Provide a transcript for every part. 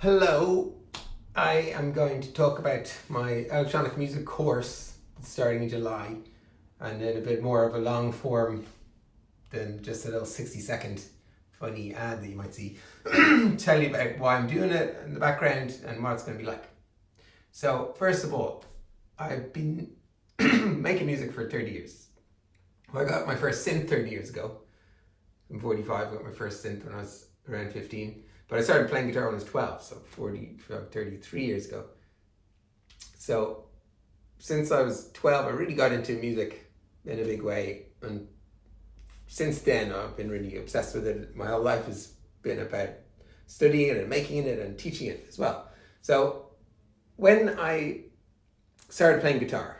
Hello, I am going to talk about my electronic music course starting in July, and in a bit more of a long form than just a little 60-second funny ad that you might see. Tell you about why I'm doing it in the background and what it's going to be like. So first of all, I've been making music for 30 years. I got my first synth 30 years ago. I'm 45, I got my first synth when I was around 15. But I started playing guitar when I was 12, so 33 years ago. So since I was 12, I really got into music in a big way. And since then, I've been really obsessed with it. My whole life has been about studying it and making it and teaching it as well. So when I started playing guitar,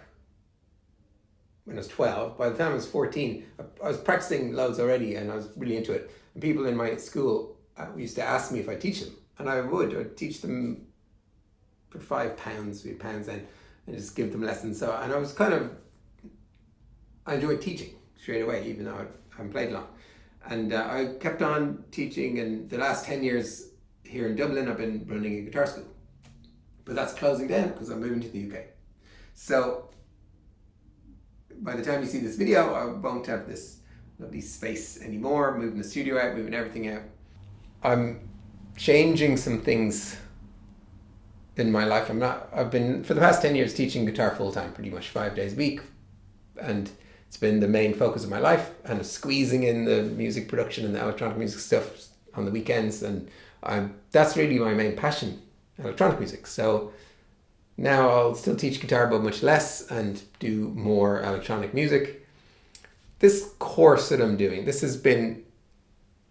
when I was 12, by the time I was 14, I was practicing loads already and I was really into it. And people in my school used to ask me if I'd teach them, and I'd teach them for £5, we had pounds then, and just give them lessons. So, and I enjoyed teaching straight away, even though I haven't played long. And I kept on teaching, and the last 10 years here in Dublin, I've been running a guitar school. But that's closing down because I'm moving to the UK. So by the time you see this video, I won't have this lovely space anymore, moving the studio out, moving everything out. I'm changing some things in my life. I've been, for the past 10 years, teaching guitar full time, pretty much 5 days a week. And it's been the main focus of my life, and squeezing in the music production and the electronic music stuff on the weekends. And that's really my main passion, electronic music. So now I'll still teach guitar, but much less, and do more electronic music. This course that I'm doing, this has been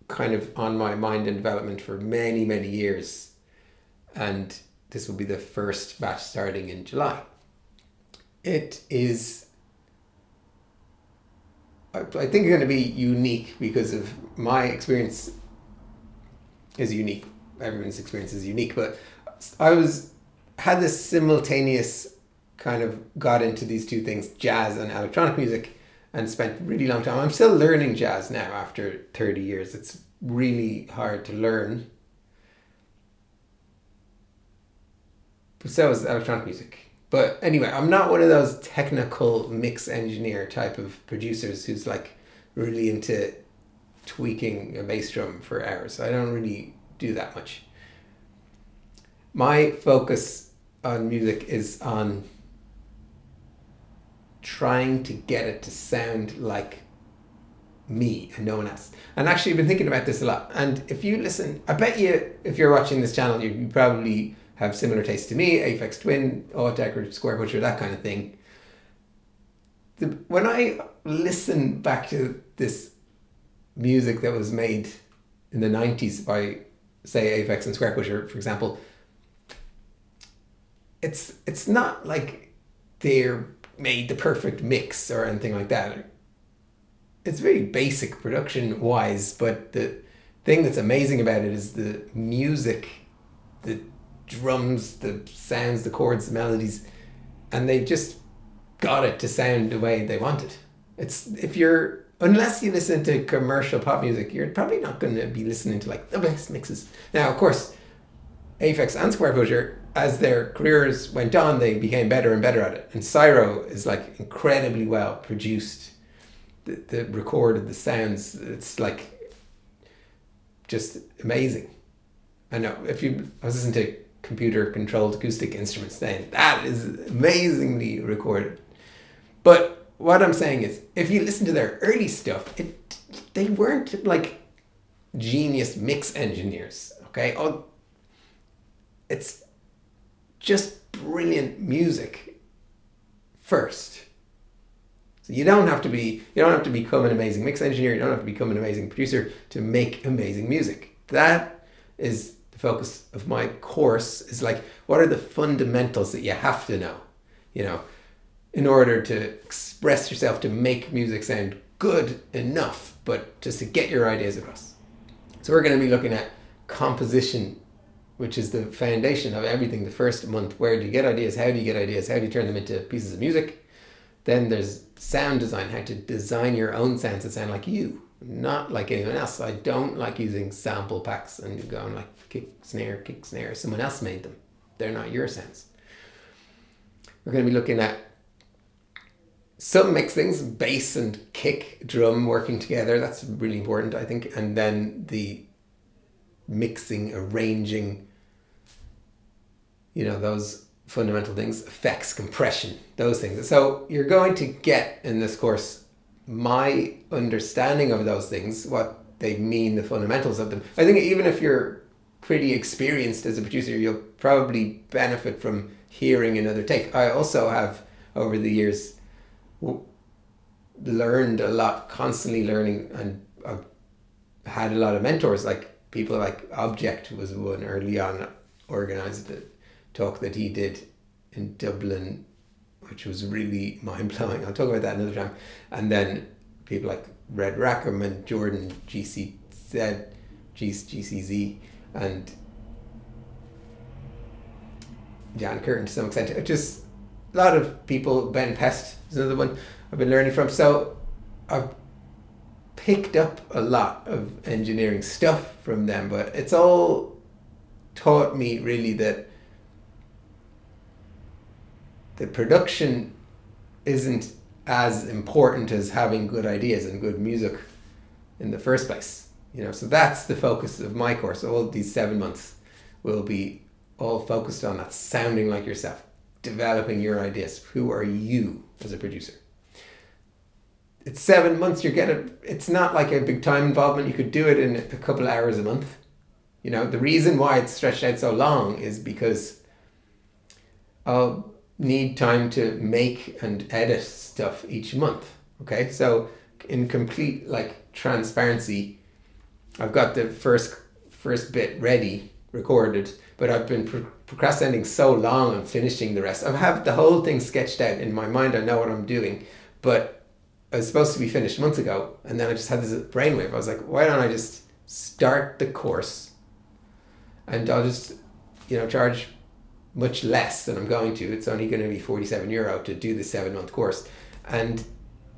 kind of on my mind and development for many, many years. And this will be the first batch starting in July. It is, I think, going to be unique because of my experience is unique. Everyone's experience is unique, but had this simultaneous kind of got into these two things, jazz and electronic music, and spent a really long time. I'm still learning jazz now after 30 years. It's really hard to learn. But so is electronic music. But anyway, I'm not one of those technical mix engineer type of producers who's like really into tweaking a bass drum for hours. I don't really do that much. My focus on music is on trying to get it to sound like me and no one else. And actually, I've been thinking about this a lot. And if you listen, I bet you, if you're watching this channel, you probably have similar tastes to me, Aphex Twin, Autechre, Square Butcher, that kind of thing. When I listen back to this music that was made in the 90s by, say, Aphex and Square Butcher, for example, it's not like they're made the perfect mix or anything like that. It's very basic production wise, but the thing that's amazing about it is the music, the drums, the sounds, the chords, the melodies, and they just got it to sound the way they want it. Unless you listen to commercial pop music, you're probably not going to be listening to like the best mixes. Now, of course, Aphex and Square Butcher, as their careers went on, they became better and better at it. And Cyro is like incredibly well produced. The recorded, the sounds, it's like just amazing. I know, I was listening to computer controlled acoustic instruments then, that is amazingly recorded. But what I'm saying is, if you listen to their early stuff, they weren't like genius mix engineers, okay? It's just brilliant music first. So you don't have to become an amazing mix engineer, you don't have to become an amazing producer to make amazing music. That is the focus of my course, is like, what are the fundamentals that you have to know, in order to express yourself, to make music sound good enough, but just to get your ideas across. So we're going to be looking at composition, which is the foundation of everything. The first month, where do you get ideas? How do you get ideas? How do you turn them into pieces of music? Then there's sound design, how to design your own sounds that sound like you. not like anyone else. I don't like using sample packs and going like kick, snare. Someone else made them. They're not your sounds. We're going to be looking at some mixings, bass and kick, drum working together. That's really important, I think. And then the mixing, arranging, those fundamental things, effects, compression, those things. So you're going to get in this course my understanding of those things, what they mean, the fundamentals of them. I think even if you're pretty experienced as a producer, you'll probably benefit from hearing another take. I also have, over the years, learned a lot, constantly learning, and I've had a lot of mentors, like people like Object was one early on, organised the talk that he did in Dublin, which was really mind-blowing. I'll talk about that another time. And then people like Red Rackham and Jordan GCZ, and Jan Curtin to some extent. Just a lot of people. Ben Pest is another one I've been learning from. So I've picked up a lot of engineering stuff from them, but it's all taught me really that the production isn't as important as having good ideas and good music in the first place. So that's the focus of my course. All these 7 months will be all focused on that, sounding like yourself, developing your ideas. Who are you as a producer? It's 7 months. It's not like a big time involvement. You could do it in a couple of hours a month. The reason why it's stretched out so long is because I'll need time to make and edit stuff each month. Okay, so in complete transparency, I've got the first bit ready, recorded, but I've been procrastinating so long on finishing the rest. I have the whole thing sketched out in my mind. I know what I'm doing, but I was supposed to be finished months ago, and then I just had this brainwave. I was like, why don't I just start the course, and I'll just charge much less than I'm going to. It's only going to be €47 to do the 7-month course, and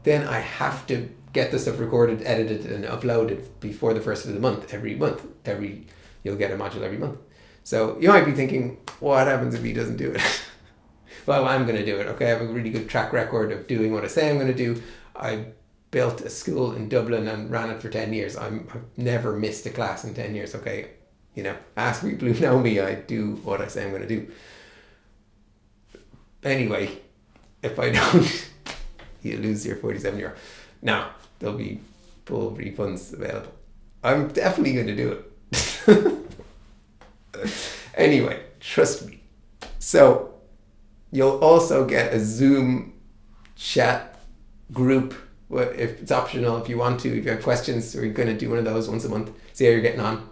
then I have to get the stuff recorded, edited, and uploaded before the first of the month. Every month, you'll get a module every month. So you might be thinking, what happens if he doesn't do it? Well, I'm going to do it. Okay, I have a really good track record of doing what I say I'm going to do. I built a school in Dublin and ran it for 10 years. I've never missed a class in 10 years. Okay, ask people who know me. I do what I say I'm going to do. Anyway, if I don't, you lose your €47. Now, there'll be full refunds available. I'm definitely going to do it. Anyway, trust me. So, you'll also get a Zoom chat group, if it's optional, if you want to, if you have questions. We're going to do one of those once a month, see how you're getting on.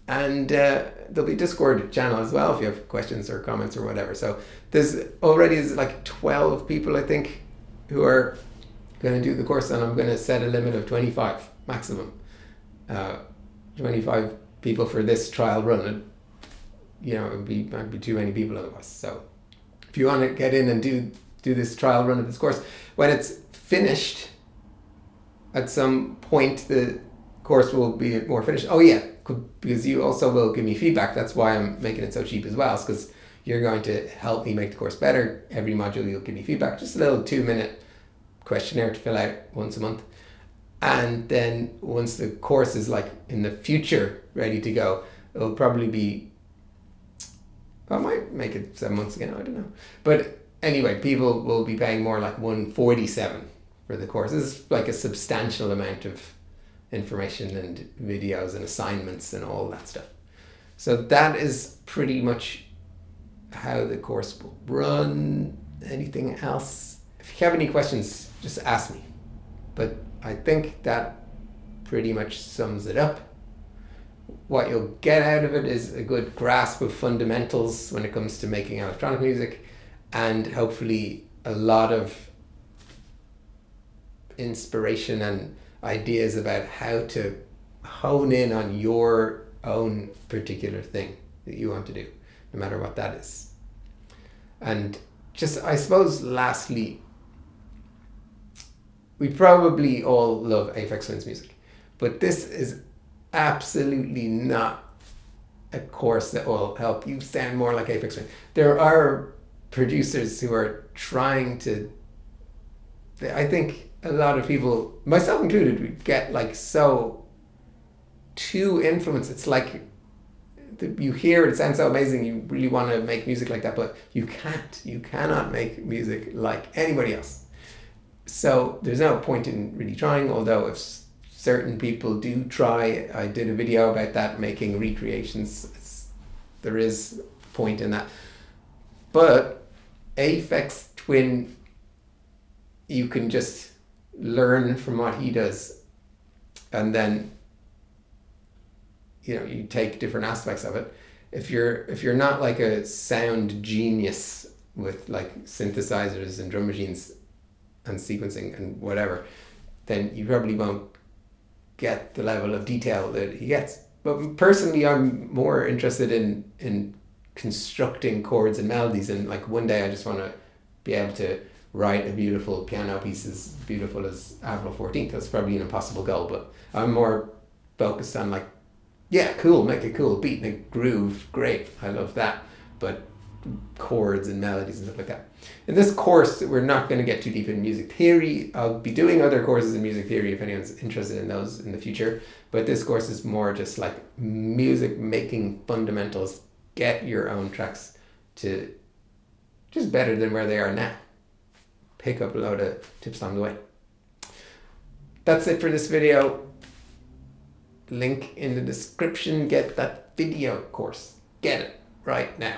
And there'll be a Discord channel as well if you have questions or comments or whatever. So there's 12 people, I think, who are going to do the course, and I'm going to set a limit of 25 maximum. 25 people for this trial run. Might be too many people otherwise. So if you want to get in and do this trial run of this course, when it's finished, at some point the course will be more finished. Oh yeah, because you also will give me feedback. That's why I'm making it so cheap as well, because you're going to help me make the course better. Every module you'll give me feedback, just a little 2-minute questionnaire to fill out once a month. And then once the course is in the future ready to go, it'll probably be, I might make it 7 months again, I don't know. But anyway, people will be paying more like $147 for the course. This is a substantial amount of information and videos and assignments and all that stuff. So that is pretty much how the course will run. Anything else? If you have any questions, just ask me. But I think that pretty much sums it up. What you'll get out of it is a good grasp of fundamentals when it comes to making electronic music, and hopefully a lot of inspiration and ideas about how to hone in on your own particular thing that you want to do, no matter what that is. And just, I suppose, lastly, we probably all love Aphex Twin's music, but this is absolutely not a course that will help you sound more like Aphex Twin. There are producers who are trying to, I think a lot of people, myself included, we get like so too influenced. It's like you hear it sounds so amazing, you really want to make music like that, but you cannot make music like anybody else. So there's no point in really trying, although if certain people do try, I did a video about that, making recreations. There is point in that. But Aphex Twin, you can just learn from what he does, and then you take different aspects of it. If you're not like a sound genius with like synthesizers and drum machines and sequencing and whatever, then you probably won't get the level of detail that he gets. But personally, I'm more interested in constructing chords and melodies, and like one day I just want to be able to write a beautiful piano piece as beautiful as Avril 14th. That's probably an impossible goal, but I'm more focused on like, yeah, cool, make a cool beat and a groove, great, I love that, but chords and melodies and stuff like that. In this course, we're not going to get too deep in music theory. I'll be doing other courses in music theory if anyone's interested in those in the future, but this course is more just like music making fundamentals. Get your own tracks to just better than where they are now. Pick up a load of tips along the way. That's it for this video. Link in the description. Get that video course. Get it right now.